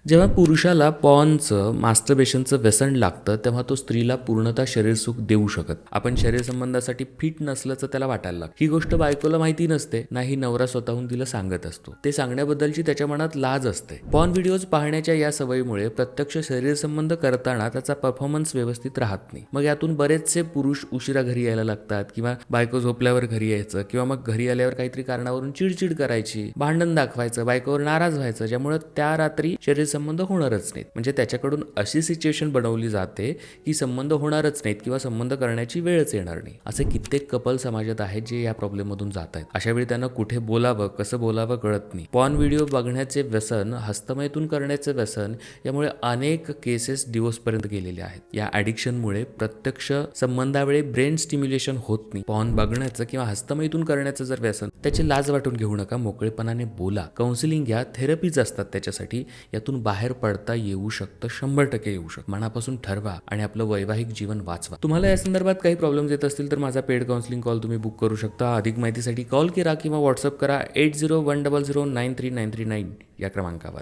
जेव्हा पुरुषाला पॉर्नचं मास्टरबेशनचं व्यसन लागतं तेव्हा तो स्त्रीला पूर्णतः शरीर सुख देऊ शकत. आपण शरीर संबंधासाठी फिट नसल्याचं त्याला वाटायला लागतं. ही गोष्ट बायकोला माहिती नसते, नाही नवरा स्वतःहून तिला सांगत असतो. ते सांगण्याबद्दलची त्याच्या मनात लाज असते. पॉर्न व्हिडिओज पाहण्याच्या या सवयीमुळे प्रत्यक्ष शरीर संबंध करताना त्याचा परफॉर्मन्स व्यवस्थित राहत नाही. मग यातून बरेचसे पुरुष उशिरा घरी यायला लागतात किंवा बायको झोपल्यावर घरी यायचं किंवा मग घरी आल्यावर काहीतरी कारणावरून चिडचिड करायची, भांडण दाखवायचं, बायकोवर नाराज व्हायचं, ज्यामुळे त्या रात्री शरीर संबंध होणारच नाहीत. म्हणजे त्याच्याकडून अशी सिच्युएशन बनवली जाते की संबंध होणारच नाहीत किंवा संबंध करण्याची वेळच येणार नाही. असे कित्येक कपल समाजात आहेत जे या प्रॉब्लेम मधून जात आहेत. अशा वेळी त्यांना कुठे बोलावं, कसं बोलावं कळत नाही. पॉर्न व्हिडिओ बघण्याचे व्यसन, हस्तमैथून करण्याचे व्यसन, यामुळे अनेक केसेस डिवोर्स पर्यंत गेलेले आहेत. या ऍडिक्शनमुळे प्रत्यक्ष संबंधावेळी ब्रेन स्टिम्युलेशन होत नाही. पॉर्न बघण्याचं किंवा हस्तमैथून करण्याचं जर व्यसन, त्याची लाज वाटून घेऊ नका. मोकळेपणाने बोला, काउन्सिलिंग घ्या, थेरपीज असतात त्याच्यासाठी. यातून बाहेर पडता येऊ शकतं, 100% येऊ शकतं. मनापासून ठरवा आणि आपलं वैवाहिक जीवन वाचवा. तुम्हाला या संदर्भात काही प्रॉब्लेम्स येत असतील तर माझा पेड काउन्सिलिंग कॉल तुम्ही बुक करू शकता. अधिक माहितीसाठी कॉल करा किंवा व्हॉट्सअप करा 8010093939 या क्रमांकावर.